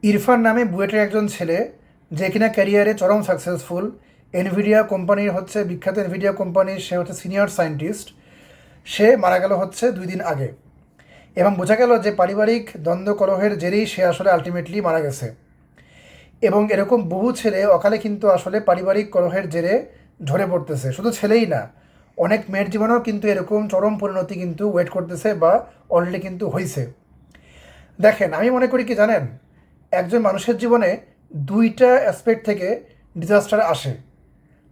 ইরফান নামে বুয়েটের একজন ছেলে, যে কিনা ক্যারিয়ারে চরম সাকসেসফুল। এনভিডিয়া কোম্পানির বিখ্যাত এনভিডিয়া কোম্পানির সে হচ্ছে সিনিয়র সায়েন্টিস্ট। সে মারা গেল 2 দিন আগে, এবং বোঝা গেল যে পারিবারিক দ্বন্দ্ব কলহের জেরেই সে আসলে আলটিমেটলি মারা গেছে। এবং এরকম বহু ছেলে অকালে কিন্তু আসলে পারিবারিক কলহের জেরে ঝরে পড়তেছে। শুধু ছেলেই না, অনেক মেয়ের জীবনেও কিন্তু এরকম চরম পরিণতি কিন্তু ওয়েট করতেছে বা অলরেডি কিন্তু হয়েছে। দেখেন, আমি মনে করি কি জানেন, একজন মানুষের জীবনে দুইটা অ্যাসপেক্ট থেকে ডিজাস্টার আসে।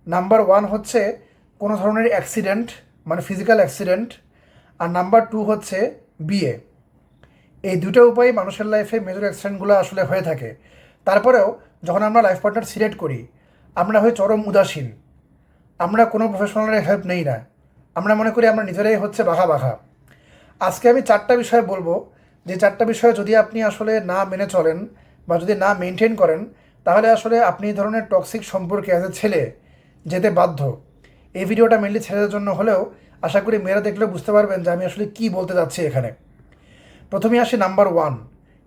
নাম্বার ওয়ান হচ্ছে কোনো ধরনের অ্যাক্সিডেন্ট, মানে ফিজিক্যাল অ্যাক্সিডেন্ট। আর নাম্বার টু হচ্ছে বিয়ে। এই দুটো উপায়ে মানুষের লাইফে মেজর অ্যাক্সিডেন্টগুলো আসলে হয়ে থাকে। তারপরেও যখন আমরা লাইফ পার্টনার সিলেক্ট করি, আমরা হয়ে চরম উদাসীন। আমরা কোনো প্রফেশনালের হেল্প নেই না। আমরা মনে করি আমরা নিজেরাই বাঘা বাঘা। আজকে আমি 4টা বিষয় বলবো, যে 4টা বিষয় যদি আপনি আসলে না মেনে চলেন বা যদি না মেনটেন করেন, তাহলে আসলে আপনি এই ধরনের টক্সিক সম্পর্কে অ্যাজ এ ছেলে যেতে বাধ্য। এই ভিডিওটা মেনলি ছেলেদের জন্য হলেও আশা করি মেয়েরা দেখলেও বুঝতে পারবেন যে আমি আসলে কী বলতে যাচ্ছি এখানে। প্রথমেই আসি নাম্বার ওয়ান।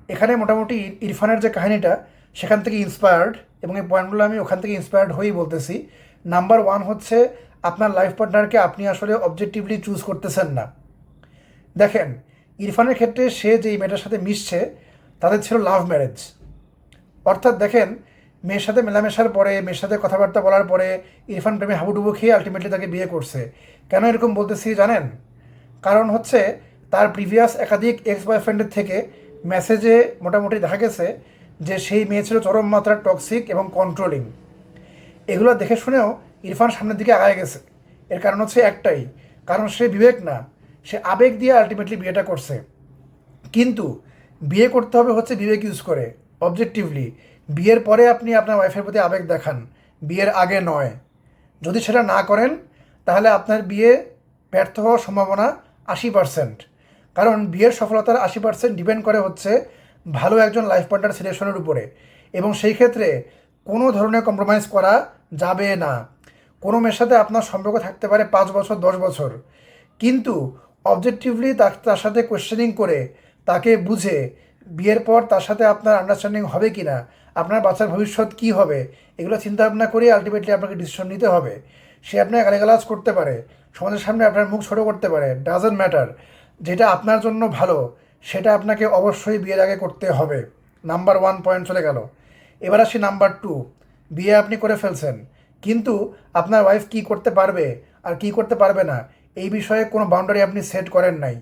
এখানে মোটামুটি ইরফানের যে কাহিনীটা, সেখান থেকে ইন্সপায়ার্ড, এবং এই পয়েন্টগুলো আমি ওখান থেকে ইন্সপায়ার্ড হয়েই বলতেছি। নাম্বার ওয়ান হচ্ছে আপনার লাইফ পার্টনারকে আপনি আসলে অবজেক্টিভলি চুজ করতেছেন না। দেখেন, ইরফানের ক্ষেত্রে সে যেই মেয়েটার সাথে মিশছে, তাদের ছিল লাভ ম্যারেজ। অর্থাৎ দেখেন, মেয়ের সাথে মেলামেশার পরে, মেয়ের সাথে কথাবার্তা বলার পরে ইরফান প্রেমে হাবুডুবু খেয়ে আলটিমেটলি তাকে বিয়ে করছে। কেন এরকম বলতেছি জানেন? কারণ তার প্রিভিয়াস একাধিক এক্স বয়ফ্রেন্ডের থেকে মেসেজে মোটামুটি দেখা গেছে যে সেই মেয়ে ছিল চরম মাত্রার টক্সিক এবং কন্ট্রোলিং। এগুলো দেখে শুনেও ইরফান সামনের দিকে আগায় গেছে। এর কারণ একটাই, কারণ সে বিবেক না, সে আবেগ দিয়ে আলটিমেটলি বিয়েটা করছে। কিন্তু বিয়ে করতে হবে বিবেক ইউজ করে, অবজেক্টিভলি। বিয়ের পরে আপনি আপনার ওয়াইফের প্রতি আবেগ দেখান, বিয়ের আগে নয়। যদি সেটা না করেন, তাহলে আপনার বিয়ে ব্যর্থ হওয়ার সম্ভাবনা 80%। কারণ বিয়ের সফলতার 80% ডিপেন্ড করে ভালো একজন লাইফ পার্টনার সিলেকশনের উপরে। এবং সেই ক্ষেত্রে কোনো ধরনের কম্প্রোমাইজ করা যাবে না। কোনো মেয়ের সাথে আপনার সম্পর্ক থাকতে পারে 5 বছর, 10 বছর, কিন্তু অবজেক্টিভলি তার সাথে কোয়েশ্চেনিং করে, তাকে বুঝে, বিয়ের পর তার সাথে আপনার আন্ডারস্ট্যান্ডিং হবে কি না, আপনার বাচ্চার ভবিষ্যৎ কী হবে, এগুলো চিন্তা ভাবনা করে আলটিমেটলি আপনাকে ডিসিশন নিতে হবে। সে আপনাকে গালিগালাজ করতে পারে, সমাজের সামনে আপনার মুখ ছোটো করতে পারে, ডাজন্ট ম্যাটার। যেটা আপনার জন্য ভালো, সেটা আপনাকে অবশ্যই বিয়ের আগে করতে হবে। নাম্বার ওয়ান পয়েন্ট চলে গেল। এবার আসি নাম্বার টু। বিয়ে আপনি করে ফেলছেন, কিন্তু আপনার ওয়াইফ কী করতে পারবে আর কী করতে পারবে না, এই বিষয়ে কোনো বাউন্ডারি আপনি সেট করেন নাই।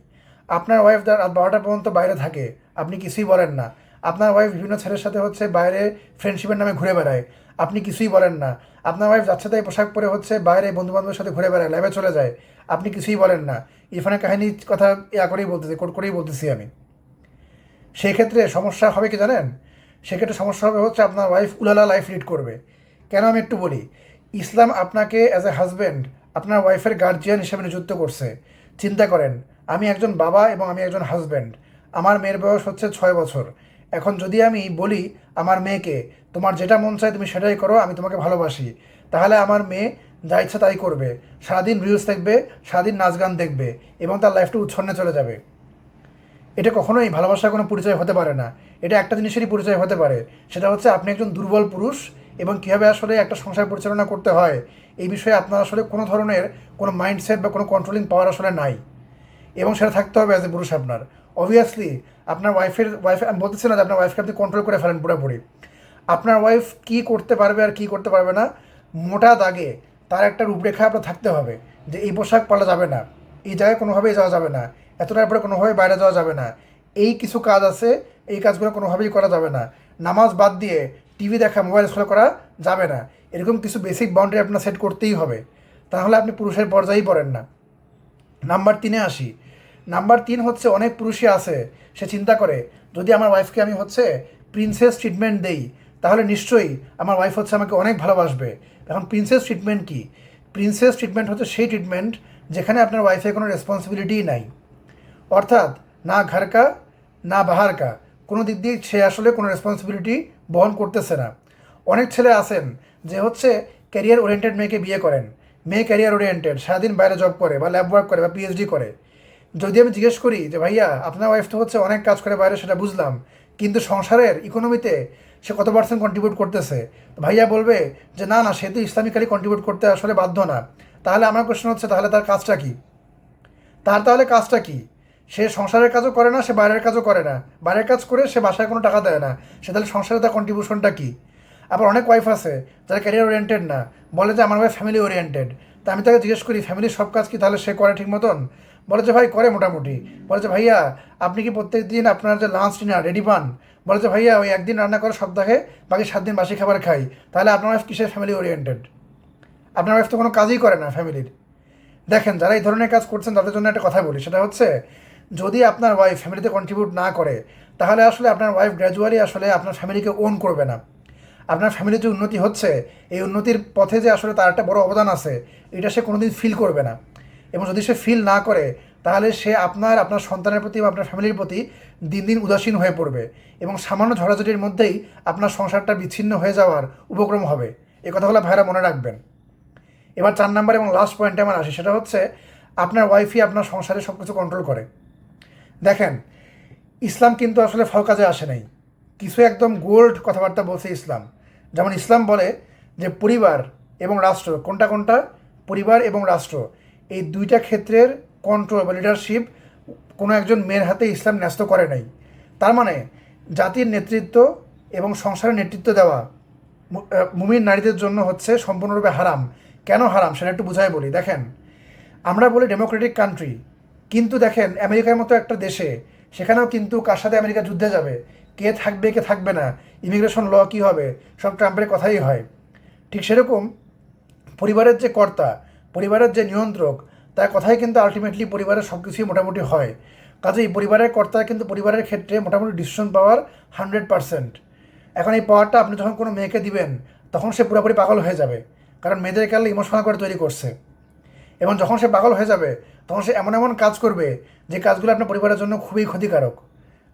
আপনার ওয়াইফ রাত 12টা পর্যন্ত বাইরে থাকে, আপনি কিছুই বলেন না। আপনার ওয়াইফ বিভিন্ন ছেলের সাথে বাইরে ফ্রেন্ডশিপের নামে ঘুরে বেড়ায়, আপনি কিছুই বলেন না। আপনার ওয়াইফ যাচ্ছে তাই পোশাক পরে বাইরে বন্ধুবান্ধবের সাথে ঘুরে বেড়ায়, ল্যাবে চলে যায়, আপনি কিছুই বলেন না। ইরফানের কাহিনীর কথা কোট করেই বলতেছি আমি। সেই ক্ষেত্রে সমস্যা হবে কি জানেন? সেক্ষেত্রে সমস্যা হবে আপনার ওয়াইফ উলালা লাইফ লিড করবে। কেন আমি একটু বলি। ইসলাম আপনাকে অ্যাজ এ হাজব্যান্ড আপনার ওয়াইফের গার্জিয়ান হিসেবে নিযুক্ত করছে। চিন্তা করেন, আমি একজন বাবা এবং আমি একজন হাজব্যান্ড। আমার মেয়ের বয়স 6 বছর। এখন যদি আমি বলি আমার মেয়েকে, তোমার যেটা মন চায় তুমি সেটাই করো, আমি তোমাকে ভালোবাসি, তাহলে আমার মেয়ে যা ইচ্ছা তাই করবে। সারাদিন রিলস দেখবে, সারাদিন নাচ গান দেখবে, এবং তার লাইফটা উচ্ছন্নে চলে যাবে। এটা কখনোই ভালোবাসার কোনো পরিচয় হতে পারে না। এটা একটা জিনিসেরই পরিচয় হতে পারে, সেটা আপনি একজন দুর্বল পুরুষ, এবং কীভাবে আসলে একটা সংসার পরিচালনা করতে হয় এই বিষয়ে আপনার আসলে কোনো ধরনের কোনো মাইন্ডসেট বা কোনো কন্ট্রোলিং পাওয়ার আসলে নাই, এবং সেটা থাকতে হবে অ্যাজ এ পুরুষ আপনার। অবভিয়াসলি আপনার ওয়াইফ আমি বলতেছি না যে আপনার ওয়াইফকে আপনি কন্ট্রোল করে ফেলেন পুরোপুরি। আপনার ওয়াইফ কী করতে পারবে আর কী করতে পারবে না, মোটা দাগে তার একটা রূপরেখা আপনার থাকতে হবে, যে এই পোশাক পরা যাবে না, এই জায়গায় কোনোভাবেই যাওয়া যাবে না, এতটার পরে কোনোভাবেই বাইরে যাওয়া যাবে না, এই কিছু কাজ আছে, এই কাজগুলো কোনোভাবেই করা যাবে না, নামাজ বাদ দিয়ে টিভি দেখা, মোবাইল স্ক্রল করা যাবে না। এরকম কিছু বেসিক বাউন্ডারি আপনার সেট করতেই হবে, তাহলে আপনি পুরুষের পর্যায়েই পড়েন না। নাম্বার 3-এ আসি। নাম্বার 3 অনেক পুরুষই আছে, সে চিন্তা করে যদি আমার ওয়াইফকে আমি প্রিন্সেস ট্রিটমেন্ট দেই, তাহলে নিশ্চয়ই আমার ওয়াইফ আমাকে অনেক ভালোবাসবে। এখন প্রিন্সেস ট্রিটমেন্ট কি? প্রিন্সেস ট্রিটমেন্ট সেই ট্রিটমেন্ট যেখানে আপনার ওয়াইফের কোনো রেসপন্সিবিলিটিই নাই। অর্থাৎ না ঘর কা না বাহার কা, কোনো দিক দিয়ে সে আসলে কোনো রেসপন্সিবিলিটি বহন করতেছে না। অনেক ছেলে আছেন যে ক্যারিয়ার ওরিয়েন্টেড মেয়েকে বিয়ে করেন। মেয়ে ক্যারিয়ার ওরিয়েন্টেড, সারাদিন বাইরে জব করে বা ল্যাব ওয়ার্ক করে বা পিএইচডি করে। যদি আমি জিজ্ঞেস করি যে ভাইয়া আপনার ওয়াইফ তো অনেক কাজ করে বাইরে, সেটা বুঝলাম, কিন্তু সংসারের ইকোনমিতে সে কত পার্সেন্ট কন্ট্রিবিউট করতেছে? ভাইয়া বলবে যে না না, সে তো ইসলামিক্যালি কন্ট্রিবিউট করতে আসলে বাধ্য না। তাহলে আমার কোশ্চেন হচ্ছে, তাহলে তার কাজটা কী? তাহলে কাজটা কী? সে সংসারের কাজও করে না, সে বাইরের কাজও করে না, বাইরের কাজ করে সে বাসায় কোনো টাকা দেয় না, সে তাহলে সংসারে তার কন্ট্রিবিউশনটা কী? আবার অনেক ওয়াইফ আছে যারা ক্যারিয়ার ওরিয়েন্টেড না, বলে যে আমার ওয়াইফ ফ্যামিলি ওরিয়েন্টেড। তা আমি তাকে জিজ্ঞেস করি ফ্যামিলির সব কাজ কি তাহলে সে করে ঠিক মতন? বলে যে ভাই করে মোটামুটি। বলে যে ভাইয়া আপনি কি প্রত্যেক দিন আপনার যে লাঞ্চ ডিনার রেডি পান? বলে যে ভাইয়া ওই একদিন রান্না করে সপ্তাহে, বাকি 7 দিন বাসি খাবার খাই। তাহলে আপনার ওয়াইফ কিসের ফ্যামিলি ওরিয়েন্টেড? আপনার ওয়াইফ তো কোনো কাজই করে না ফ্যামিলির। দেখেন, যারা এই ধরনের কাজ করছেন তাদের জন্য একটা কথা বলি, সেটা হচ্ছে যদি আপনার ওয়াইফ ফ্যামিলিতে কন্ট্রিবিউট না করে, তাহলে আসলে আপনার ওয়াইফ গ্র্যাজুয়ালি আসলে আপনার ফ্যামিলিকে ওন করবে না। আপনার ফ্যামিলির যে উন্নতি হচ্ছে, এই উন্নতির পথে যে আসলে তার একটা বড় অবদান আছে, এটা সে কোনোদিন ফিল করবে না। এবং যদি সে ফিল না করে, তাহলে সে আপনার সন্তানের প্রতি বা আপনার ফ্যামিলির প্রতি দিন দিন উদাসীন হয়ে পড়বে এবং সামান্য ঝড়াঝড়ির মধ্যেই আপনার সংসারটা বিচ্ছিন্ন হয়ে যাওয়ার উপক্রম হবে। এই কথাগুলো ভাইরা মনে রাখবেন। এবার 4 নাম্বার এবং লাস্ট পয়েন্টে আমার আসি, সেটা হচ্ছে আপনার ওয়াইফই আপনার সংসারে সব কিছু কন্ট্রোল করে। দেখেন, ইসলাম কিন্তু আসলে ফাও কাজে আসে নাই, কিছু একদম গোল্ড কথাবার্তা বলছে ইসলাম। যেমন ইসলাম বলে যে পরিবার এবং রাষ্ট্র, কোনটা পরিবার এবং রাষ্ট্র, এই দুইটা ক্ষেত্রের কন্ট্রোল বা লিডারশিপ কোনো একজন মেয়ের হাতে ইসলাম ন্যস্ত করে নাই। তার মানে জাতির নেতৃত্ব এবং সংসারের নেতৃত্ব দেওয়া মুমিন নারীদের জন্য হচ্ছে সম্পূর্ণরূপে হারাম। কেন হারাম সেটা একটু বুঝাই বলি। দেখেন, আমরা বলি ডেমোক্রেটিক কান্ট্রি, কিন্তু দেখেন আমেরিকার মতো একটা দেশে, সেখানেও কিন্তু কার সাথে আমেরিকা যুদ্ধে যাবে, কে থাকবে কে থাকবে না, ইমিগ্রেশন ল কী হবে, সব ট্রাম্পের কথাই হয়। ঠিক সেরকম পরিবারের যে কর্তা, পরিবারের যে নিয়ন্ত্রক, তার কথাই কিন্তু আলটিমেটলি পরিবারের সব কিছুই মোটামুটি হয়। কাজেই পরিবারের কর্তা কিন্তু পরিবারের ক্ষেত্রে মোটামুটি ডিসিশন পাওয়ার 100%। এখন এই পাওয়ারটা আপনি যখন কোনো মেয়েকে দিবেন, তখন সে পুরোপুরি পাগল হয়ে যাবে, কারণ মেয়েদেরকে আল্লাহ ইমোশনাল করে তৈরি করছে। এবং যখন সে পাগল হয়ে যাবে, তখন সে এমন এমন কাজ করবে যে কাজগুলো আপনার পরিবারের জন্য খুবই ক্ষতিকারক।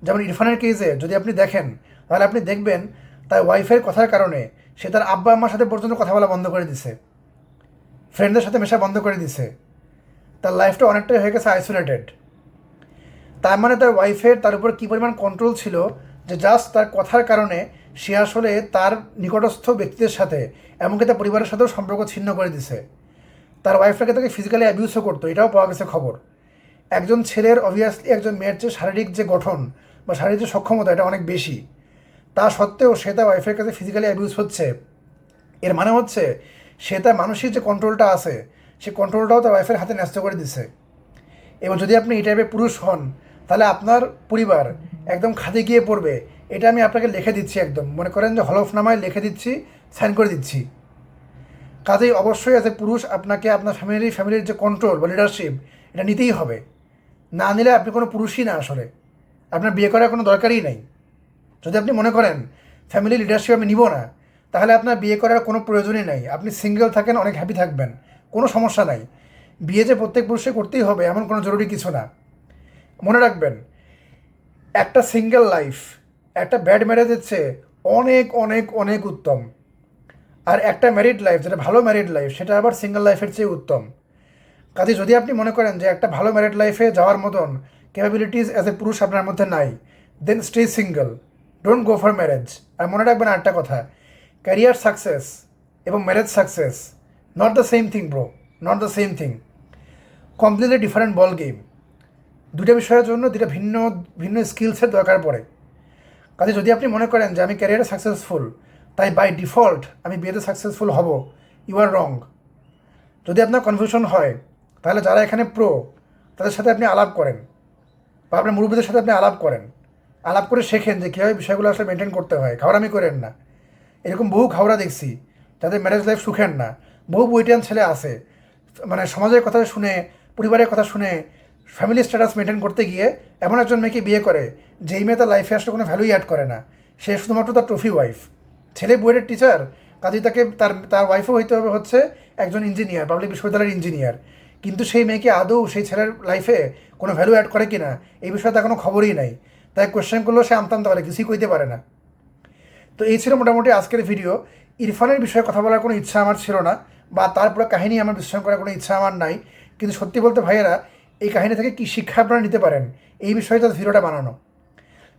যেমন ইরফানের কেসে যদি আপনি দেখেন, তাহলে আপনি দেখবেন তার ওয়াইফের কথার কারণে সে তার আব্বা আম্মার সাথে পর্যন্ত কথা বলা বন্ধ করে দিছে, ফ্রেন্ডদের সাথে মেশা বন্ধ করে দিছে, তার লাইফটা অনেকটাই হয়ে গেছে আইসোলেটেড। তার মানে তার ওয়াইফের তার উপর কী পরিমাণ কন্ট্রোল ছিল, যে জাস্ট তার কথার কারণে সে আসলে তার নিকটস্থ ব্যক্তিদের সাথে, এমনকি তার পরিবারের সাথেও সম্পর্ক ছিন্ন করে দিছে। তার ওয়াইফটাকে তাকে ফিজিক্যালি অ্যাবিউজও করতো, এটাও পাওয়া গেছে খবর। একজন ছেলের অবভিয়াসলি একজন মেয়ের যে শারীরিক যে গঠন বা শারীরিক যে সক্ষমতা, এটা অনেক বেশি। তা সত্ত্বেও সে তার ওয়াইফের কাছে ফিজিক্যালি অ্যাবিউজ হচ্ছে। এর মানে হচ্ছে সে তার মানসিক যে কন্ট্রোলটা আছে, সে কন্ট্রোলটাও তার ওয়াইফের হাতে ন্যস্ত করে দিছে। এবং যদি আপনি এই টাইপের পুরুষ হন, তাহলে আপনার পরিবার একদম খাদে গিয়ে পড়বে। এটা আমি আপনাকে লিখে দিচ্ছি, একদম মনে করেন যে হলফনামায় লিখে দিচ্ছি, সাইন করে দিচ্ছি। কাজেই অবশ্যই অ্যাজ এ পুরুষ আপনাকে আপনার ফ্যামিলির যে কন্ট্রোল বা লিডারশিপ, এটা নিতেই হবে। না নিলে আপনি কোনো পুরুষই না, আসলে আপনার বিয়ে করার কোনো দরকারই নেই। যদি আপনি মনে করেন ফ্যামিলি লিডারশিপ আমি নিব না, তাহলে আপনার বিয়ে করার কোনো প্রয়োজনই নাই। আপনি সিঙ্গেল থাকেন, অনেক হ্যাপি থাকবেন, কোনো সমস্যা নাই। বিয়ে যে প্রত্যেক পুরুষে করতেই হবে এমন কোনো জরুরি কিছু না। মনে রাখবেন, একটা সিঙ্গেল লাইফ একটা ব্যাড ম্যারেজের চেয়ে অনেক অনেক অনেক উত্তম। আর একটা ম্যারিড লাইফ, যেটা ভালো ম্যারিড লাইফ, সেটা আবার সিঙ্গেল লাইফের চেয়ে উত্তম। কাজে যদি আপনি মনে করেন যে একটা ভালো ম্যারিড লাইফে যাওয়ার মতন ক্যাপাবিলিটিস অ্যাজ এ পুরুষ আপনার মধ্যে নাই, then stay single, don't go for marriage. আর মনে রাখবেন আরেকটা কথা, ক্যারিয়ার সাকসেস এবং marriage success not the same thing bro, not the same thing, completely different ball game. দুটো বিষয়ের জন্য দুটো ভিন্ন ভিন্ন স্কিলসের দরকার পড়ে। কাজে যদি আপনি মনে করেন যে আমি ক্যারিয়ারে সাকসেসফুল, তাই বাই ডিফল্ট আমি বিয়েতে সাকসেসফুল হব, ইউ আর রং। যদি আপনার কনফিউশন হয়, তাহলে যারা এখানে প্রো, তাদের সাথে আপনি আলাপ করেন, বা আপনার মুরব্বীদের সাথে আপনি আলাপ করেন, আলাপ করে শেখেন যে কীভাবে বিষয়গুলো আসলে মেনটেন করতে হয়। খাওয়ারামি করেন না। এরকম বহু খাওয়ারা দেখছি যাদের ম্যারেজ লাইফ সুখের না। বহু বইটিয়ান ছেলে আছে, মানে সমাজের কথা শুনে, পরিবারের কথা শুনে, ফ্যামিলি স্ট্যাটাস মেনটেন করতে গিয়ে এমন একজন মেয়েকে বিয়ে করে যেই মেয়ে তার লাইফে আসলে কোনো ভ্যালুই অ্যাড করে না। সে শুধুমাত্র তার ট্রফি ওয়াইফ। ছেলে বইয়ের টিচার, কাজেই তাকে তার ওয়াইফও হইতে হবে হচ্ছে একজন ইঞ্জিনিয়ার, পাবলিক বিশ্ববিদ্যালয়ের ইঞ্জিনিয়ার। কিন্তু সেই মেয়েকে আদৌ সেই ছেলের লাইফে কোনো ভ্যালু অ্যাড করে কি না, এই বিষয়ে তার কোনো খবরই নাই। তাই কোয়েশ্চেন করলেও সে আমতামতে পারে, কিছুই কইতে পারে না। তো এই ছিল মোটামুটি আজকের ভিডিও। ইরফানের বিষয়ে কথা বলার কোনো ইচ্ছা আমার ছিল না, বা তার পুরো কাহিনী আমার বিশ্লেষণ করার কোনো ইচ্ছা আমার নাই। কিন্তু সত্যি বলতে ভাইয়েরা, এই কাহিনী থেকে কী শিক্ষা আপনারা নিতে পারেন, এই বিষয়ে তাদের ভিডিওটা বানানো।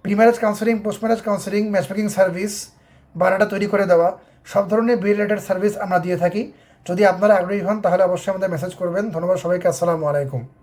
Pre marriage counselling, post marriage counselling, matchmaking service, biodata তৈরি করে দেওয়া, সব ধরনের বিয়ে রিলেটেড সার্ভিস আমরা দিয়ে থাকি। যদি আপনারা আগ্রহী হন তাহলে অবশ্যই আমাদের মেসেজ করবেন। ধন্যবাদ সবাইকে, আসসালামু আলাইকুম।